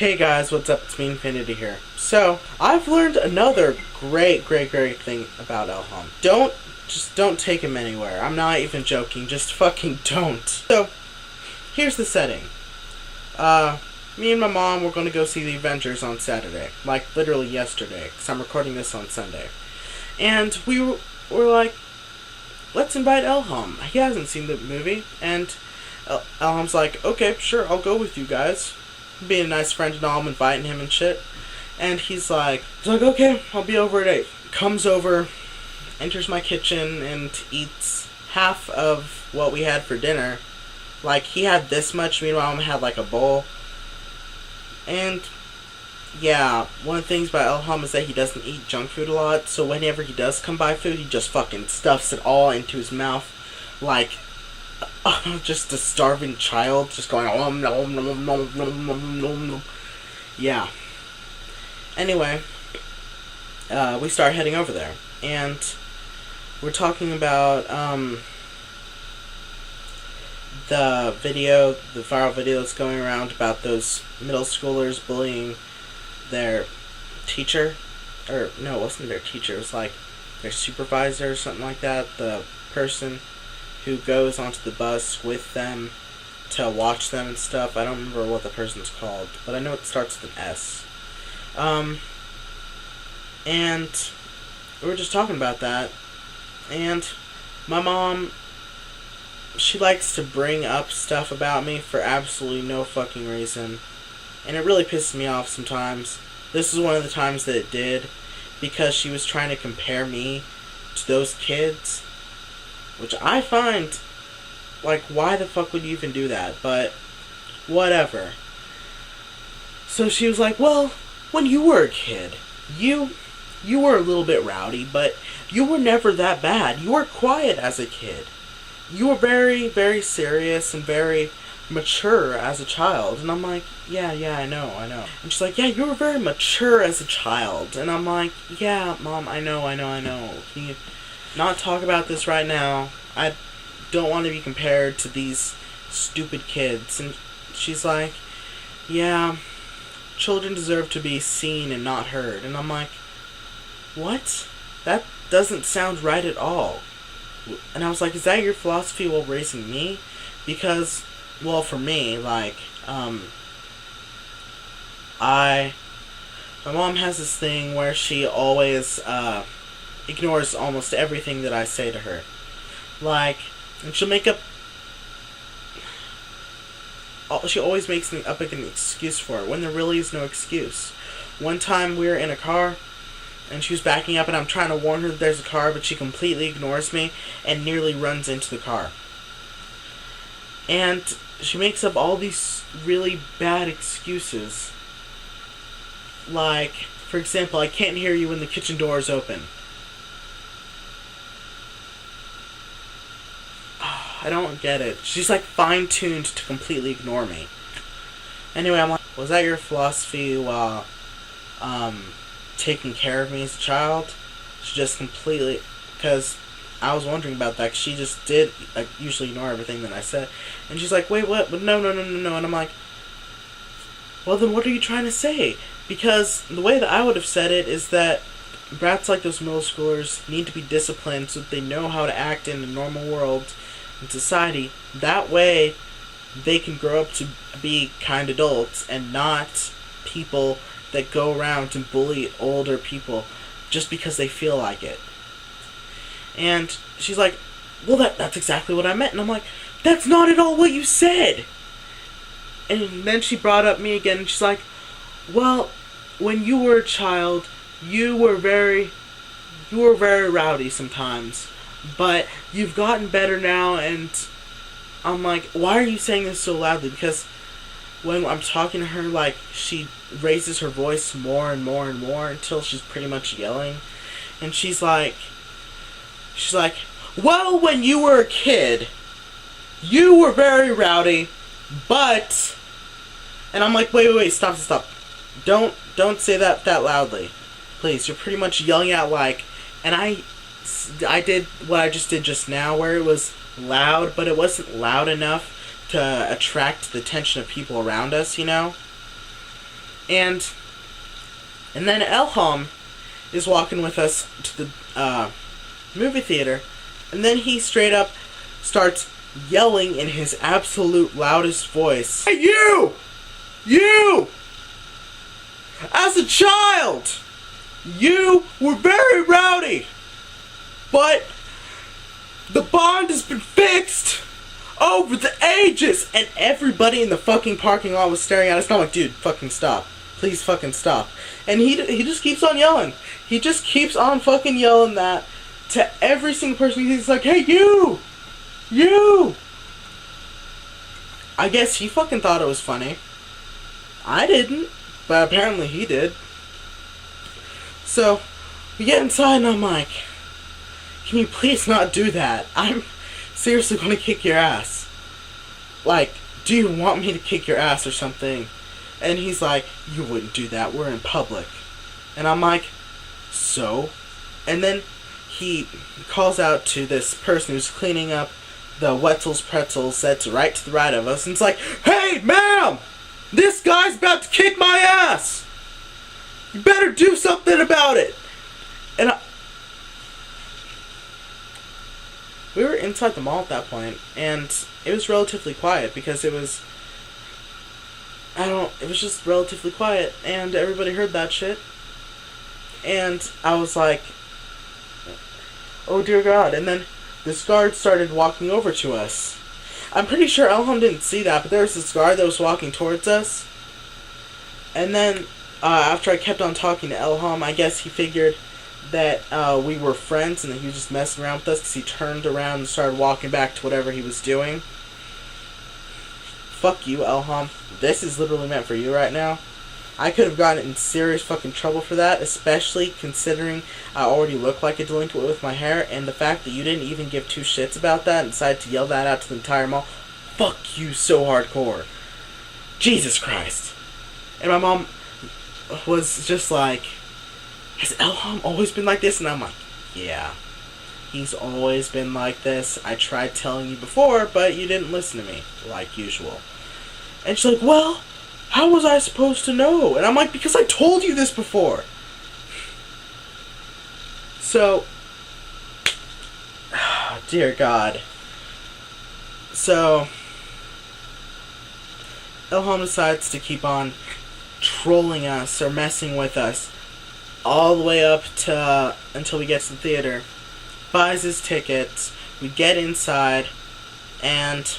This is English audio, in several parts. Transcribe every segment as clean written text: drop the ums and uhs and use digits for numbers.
Hey guys, what's up? It's me, Infinity here. So, I've learned another great thing about Elham. Don't take him anywhere. I'm not even joking, just fucking don't. So, here's the setting. Me and my mom were gonna go see the Avengers on Saturday. Like, literally yesterday, because I'm recording this on Sunday. And we were like, let's invite Elham. He hasn't seen the movie, and Elham's like, okay, sure, I'll go with you guys. Being a nice friend and all, I'm inviting him and shit. And he's like, okay, I'll be over at 8. Comes over, enters my kitchen, and eats half of what we had for dinner. Like, he had this much, meanwhile, I had like a bowl. And, yeah, one of the things about Elham is that he doesn't eat junk food a lot, so whenever he does come by food, he just fucking stuffs it all into his mouth. Like, just a starving child, just going nom nom nom nom nom nom nom. Yeah. Anyway, we start heading over there, and we're talking about the viral video that's going around about those middle schoolers bullying their teacher, or no, it wasn't their teacher. It was like their supervisor or something like that. The person who goes onto the bus with them to watch them and stuff. I don't remember what the person's called, but I know it starts with an S. And we were just talking about that, and my mom, she likes to bring up stuff about me for absolutely no fucking reason, and it really pisses me off sometimes. This is one of the times that it did, because she was trying to compare me to those kids, which I find, like, why the fuck would you even do that? But, whatever. So she was like, well, when you were a kid, you were a little bit rowdy, but you were never that bad. You were quiet as a kid. You were very, very serious and very mature as a child. And I'm like, yeah, I know. And she's like, yeah, you were very mature as a child. And I'm like, yeah, Mom, I know. Can you not talk about this right now? I don't want to be compared to these stupid kids. And she's like, yeah, children deserve to be seen and not heard. And I'm like, what? That doesn't sound right at all. And I was like, is that your philosophy while raising me? Because, well, for me, like, my mom has this thing where she always, ignores almost everything that I say to her. Like, and she always makes up like an excuse for it, when there really is no excuse. One time we were in a car, and she was backing up, and I'm trying to warn her that there's a car, but she completely ignores me, and nearly runs into the car. And she makes up all these really bad excuses. Like, for example, I can't hear you when the kitchen door is open. I don't get it. She's like fine-tuned to completely ignore me. Anyway, I'm like, was that your philosophy while taking care of me as a child? She just completely, because I was wondering about that, 'cause she just did usually ignore everything that I said. And she's like, wait, what? But no. And I'm like, well, then what are you trying to say? Because the way that I would have said it is that brats like those middle schoolers need to be disciplined so that they know how to act in the normal world in society. That way they can grow up to be kind adults and not people that go around and bully older people just because they feel like it. And she's like, well, that's exactly what I meant. And I'm like, that's not at all what you said. And then she brought up me again, and she's like, well, when you were a child, you were very rowdy sometimes, but you've gotten better now. And I'm like, why are you saying this so loudly? Because when I'm talking to her, like, she raises her voice more and more until she's pretty much yelling. And she's like, well, when you were a kid, you were very rowdy, but... And I'm like, wait, stop. Don't say that loudly. Please, you're pretty much yelling out like... And I did what I just did just now, where it was loud, but it wasn't loud enough to attract the attention of people around us, you know? And then Elham is walking with us to the movie theater, and then he straight up starts yelling in his absolute loudest voice, "Hey, you! You! As a child, you were very rowdy, but the bond has been fixed over the ages!" And everybody in the fucking parking lot was staring at us, and I'm like, dude, fucking stop. Please fucking stop. And he just keeps on yelling. He just keeps on fucking yelling that to every single person. He's like, "Hey, you! You!" I guess he fucking thought it was funny. I didn't, but apparently he did. So, we get inside and I'm like, can you please not do that? I'm seriously gonna kick your ass. Like, do you want me to kick your ass or something? And he's like, "You wouldn't do that, we're in public." And I'm like, so? And then he calls out to this person who's cleaning up the Wetzel's pretzels that's right to the right of us, and it's like, "Hey, ma'am! This guy's about to kick my ass! You better do something about it!" And we were inside the mall at that point, and it was relatively quiet because it was just relatively quiet, and everybody heard that shit. And I was like, oh dear God. And then this guard started walking over to us. I'm pretty sure Elham didn't see that, but there was this guard that was walking towards us. And then, after I kept on talking to Elham, I guess he figured that we were friends and that he was just messing around with us, because he turned around and started walking back to whatever he was doing. Fuck you, Elham. This is literally meant for you right now. I could have gotten in serious fucking trouble for that, especially considering I already look like a delinquent with my hair, and the fact that you didn't even give two shits about that and decided to yell that out to the entire mall. Fuck you so hardcore. Jesus Christ. And my mom was just like, "Has Elham always been like this?" And I'm like, yeah. He's always been like this. I tried telling you before, but you didn't listen to me, like usual. And she's like, "Well, how was I supposed to know?" And I'm like, because I told you this before. So, dear God. So, Elham decides to keep on trolling us or messing with us all the way up to until we get to the theater. Buys his tickets. We get inside, and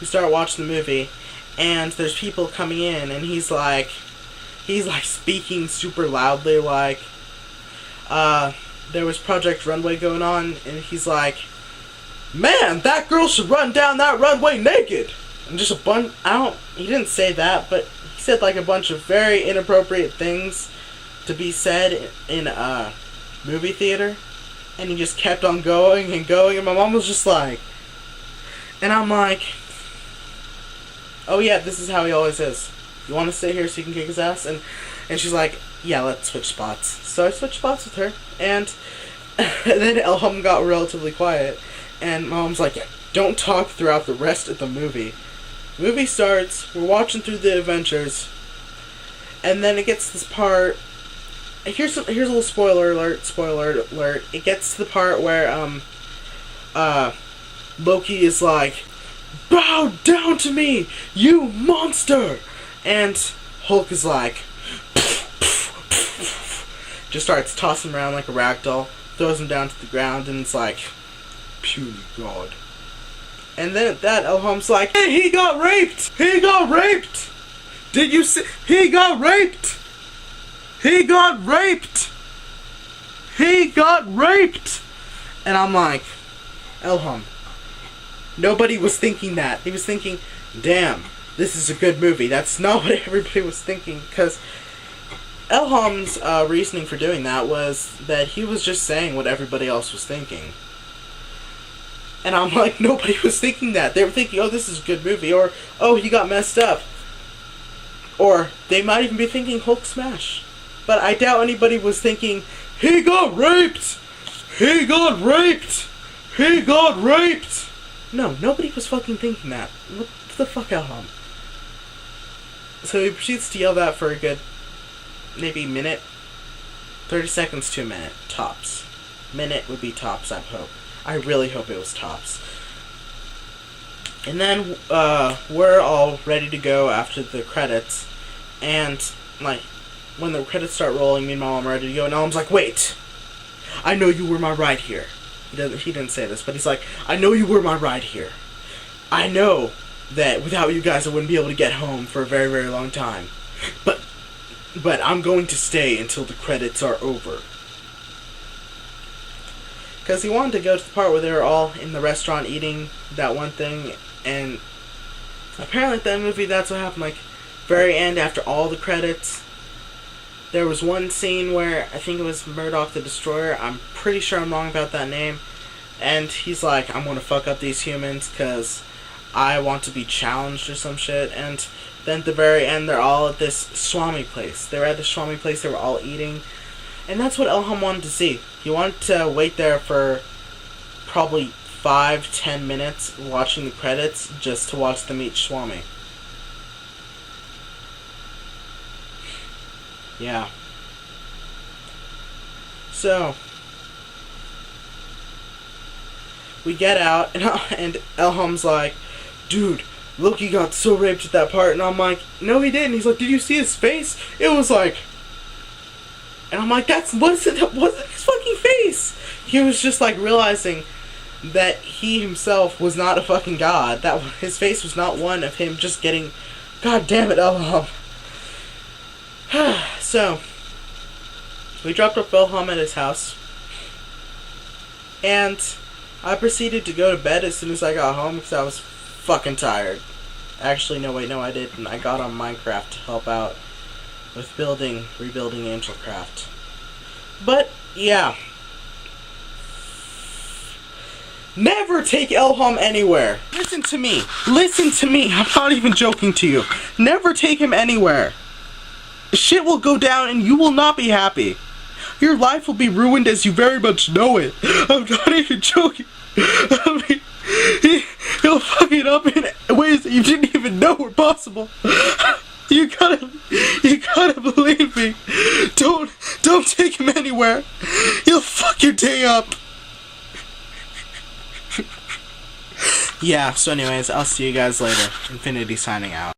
we start watching the movie, and there's people coming in, and he's like speaking super loudly, like, there was Project Runway going on, and he's like, "Man, that girl should run down that runway naked!" And just he didn't say that, but he said like a bunch of very inappropriate things to be said in a movie theater, and he just kept on going and going, and my mom was just like, and I'm like, "Oh yeah, this is how he always is. You want to stay here so you can kick his ass?" And she's like, "Yeah, let's switch spots." So I switched spots with her, and then Elham got relatively quiet, and my mom's like, "Yeah, don't talk throughout the rest of the movie." Movie starts, we're watching through the Avengers, and then it gets to this part. Here's a little spoiler alert. It gets to the part where Loki is like, "Bow down to me, you monster!" And Hulk is like, just starts tossing him around like a ragdoll, throws him down to the ground, and it's like, puny God. And then at that, Elham's like, "Hey, he got raped! He got raped! Did you see? He got raped! He got raped! He got raped!" And I'm like, Elham, nobody was thinking that. He was thinking, damn, this is a good movie. That's not what everybody was thinking, because Elham's reasoning for doing that was that he was just saying what everybody else was thinking. And I'm like, nobody was thinking that. They were thinking, oh, this is a good movie, or, oh, he got messed up. Or they might even be thinking Hulk smash. But I doubt anybody was thinking, he got raped! He got raped! He got raped! No, nobody was fucking thinking that. What the fuck, Elham? So he proceeds to yell that for a good, maybe minute, 30 seconds to a minute, tops. Minute would be tops, I hope. I really hope it was tops. And then, we're all ready to go after the credits, and, like, when the credits start rolling, me and my mom are ready to go, and Elham's like, wait! I know you were my ride here. He didn't say this, but he's like, I know you were my ride here. I know that without you guys I wouldn't be able to get home for a very, very long time. But I'm going to stay until the credits are over. Because he wanted to go to the part where they were all in the restaurant eating that one thing, and apparently at that movie that's what happened. Like, very end, after all the credits, there was one scene where I think it was Murdoch the Destroyer. I'm pretty sure I'm wrong about that name. And he's like, I'm gonna fuck up these humans because I want to be challenged or some shit. And then at the very end, they're all at this Swami place. They were at the Swami place, they were all eating. And that's what Elham wanted to see. He wanted to wait there for probably 5-10 minutes watching the credits just to watch them eat Swami. Yeah. So, we get out, and Elham's like, dude, Loki got so raped at that part. And I'm like, no, he didn't. He's like, did you see his face? It was like... And I'm like, that wasn't his fucking face. He was just like realizing that he himself was not a fucking god. That his face was not one of him just getting... God damn it, Elham. So, we dropped off Elham at his house, and I proceeded to go to bed as soon as I got home because I was fucking tired. Actually, no, I didn't. I got on Minecraft to help out with rebuilding Angelcraft. But, yeah. Never take Elham anywhere. Listen to me. I'm not even joking to you. Never take him anywhere. Shit will go down and you will not be happy. Your life will be ruined as you very much know it. I'm not even joking. I mean, he'll fuck it up in ways that you didn't even know were possible. You gotta believe me. Don't take him anywhere. He'll fuck your day up. Yeah, so anyways, I'll see you guys later. Infinity signing out.